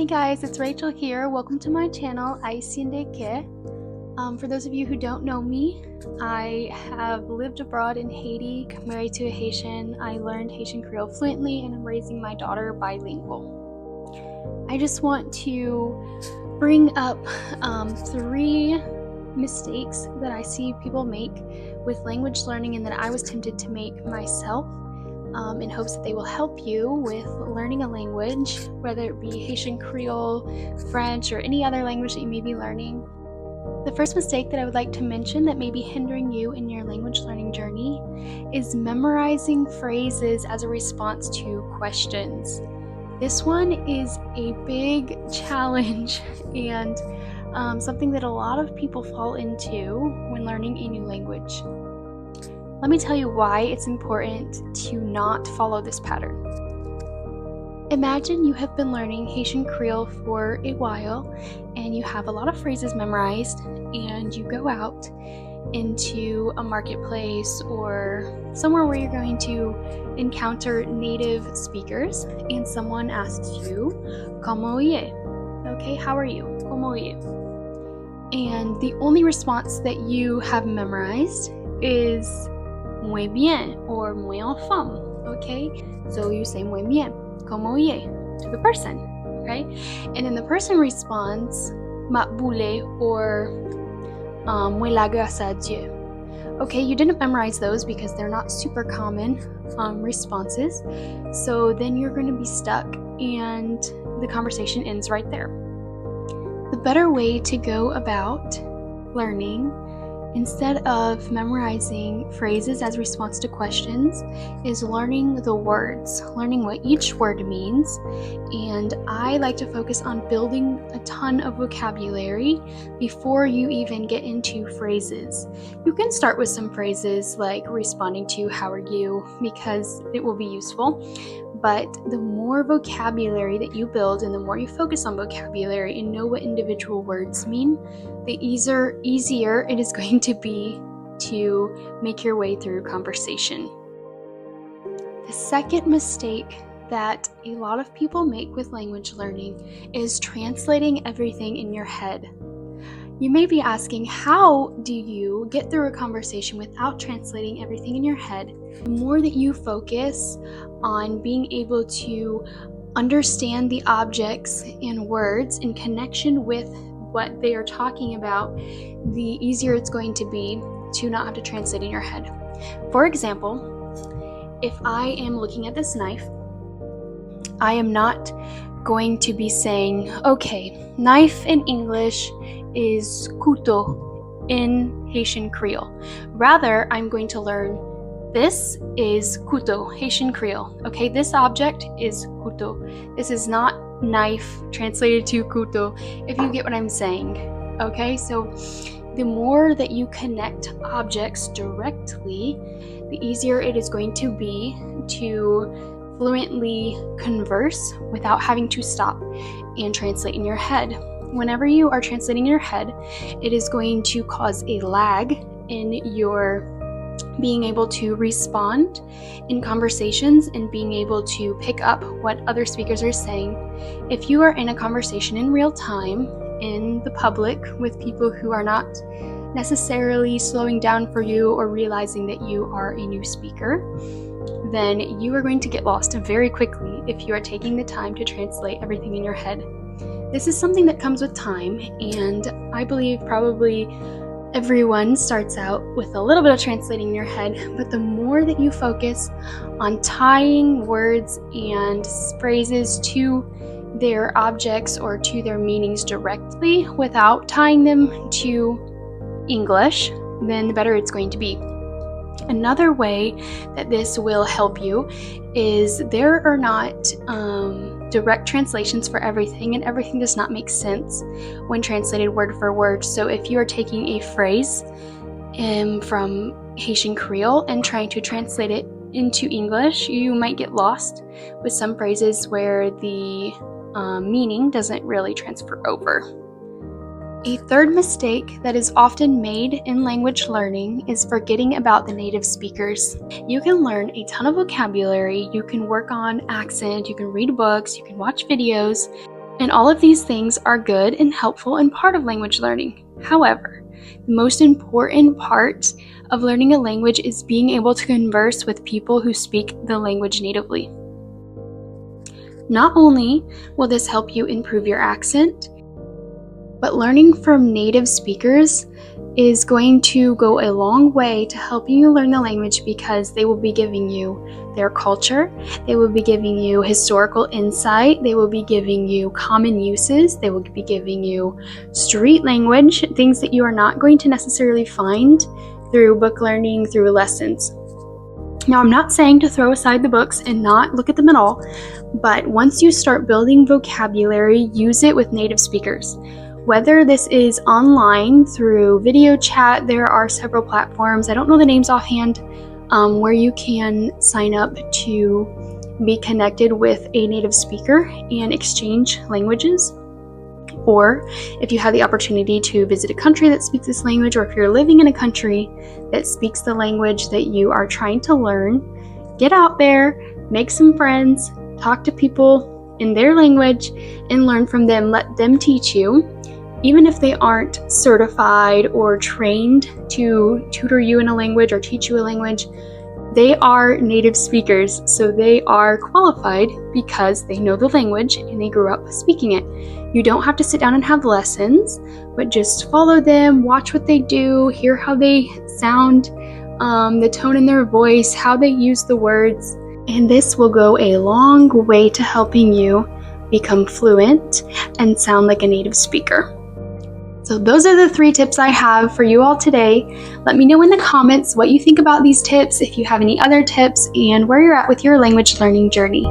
guys, it's Rachel here. Welcome to my channel, Ayisyen. For those of you who don't know me, I have lived abroad in Haiti, married to a Haitian. I learned Haitian Creole fluently and I'm raising my daughter bilingual. I just want to bring up 3 mistakes that I see people make with language learning and that I was tempted to make myself. In hopes that they will help you with learning a language, whether it be Haitian Creole, French, or any other language that you may be learning. The first mistake that I would like to mention that may be hindering you in your language learning journey is memorizing phrases as a response to questions. This one is a big challenge and something that a lot of people fall into when learning a new language. Let me tell you why it's important to not follow this pattern. Imagine you have been learning Haitian Creole for a while and you have a lot of phrases memorized and you go out into a marketplace or somewhere where you're going to encounter native speakers and someone asks you, "Comment est?" Okay, how are you? "Comment est?" And the only response that you have memorized is muy bien or muy en forme, okay? So you say muy bien, comment est to the person, right? And then the person responds mat boule or muy la grâce à Dieu. Okay, you didn't memorize those because they're not super common responses. So then you're going to be stuck and the conversation ends right there. The better way to go about learning, instead of memorizing phrases as response to questions, is learning the words, learning what each word means. And I like to focus on building a ton of vocabulary before you even get into phrases. You can start with some phrases like responding to "how are you" because it will be useful. But the more vocabulary that you build and the more you focus on vocabulary and know what individual words mean, the easier it is going to be to make your way through conversation. The second mistake that a lot of people make with language learning is translating everything in your head. You may be asking, how do you get through a conversation without translating everything in your head? The more that you focus on being able to understand the objects and words in connection with what they are talking about, the easier it's going to be to not have to translate in your head. For example, if I am looking at this knife, I am not going to be saying, okay, knife in English is couteau in Haitian Creole. Rather, I'm going to learn this is couteau, Haitian Creole. Okay, this object is couteau. This is not knife translated to couteau, if you get what I'm saying. Okay, so the more that you connect objects directly, the easier it is going to be to fluently converse without having to stop and translate in your head. Whenever you are translating in your head, it is going to cause a lag in your being able to respond in conversations and being able to pick up what other speakers are saying. If you are in a conversation in real time, in the public, with people who are not necessarily slowing down for you or realizing that you are a new speaker, then you are going to get lost very quickly if you are taking the time to translate everything in your head. This is something that comes with time, and I believe probably everyone starts out with a little bit of translating in your head, but the more that you focus on tying words and phrases to their objects or to their meanings directly without tying them to English, then the better it's going to be. Another way that this will help you is there are not direct translations for everything, and everything does not make sense when translated word for word. So if you are taking a phrase from Haitian Creole and trying to translate it into English, you might get lost with some phrases where the meaning doesn't really transfer over. A third mistake that is often made in language learning is forgetting about the native speakers. You can learn a ton of vocabulary, you can work on accent, you can read books, you can watch videos, And all of these things are good and helpful and part of language learning. However, the most important part of learning a language is being able to converse with people who speak the language natively. Not only will this help you improve your accent, but learning from native speakers is going to go a long way to helping you learn the language, because they will be giving you their culture, they will be giving you historical insight, they will be giving you common uses, they will be giving you street language, things that you are not going to necessarily find through book learning, through lessons. Now, I'm not saying to throw aside the books and not look at them at all, but once you start building vocabulary, use it with native speakers. Whether this is online through video chat, there are several platforms, I don't know the names offhand, where you can sign up to be connected with a native speaker and exchange languages. Or if you have the opportunity to visit a country that speaks this language, or if you're living in a country that speaks the language that you are trying to learn, get out there, make some friends, talk to people in their language, and learn from them. Let them teach you. Even if they aren't certified or trained to tutor you in a language or teach you a language, they are native speakers, so they are qualified because they know the language and they grew up speaking it. You don't have to sit down and have lessons, but just follow them, watch what they do, hear how they sound, the tone in their voice, how they use the words, and this will go a long way to helping you become fluent and sound like a native speaker. So those are the 3 tips I have for you all today. Let me know in the comments what you think about these tips, if you have any other tips, and where you're at with your language learning journey.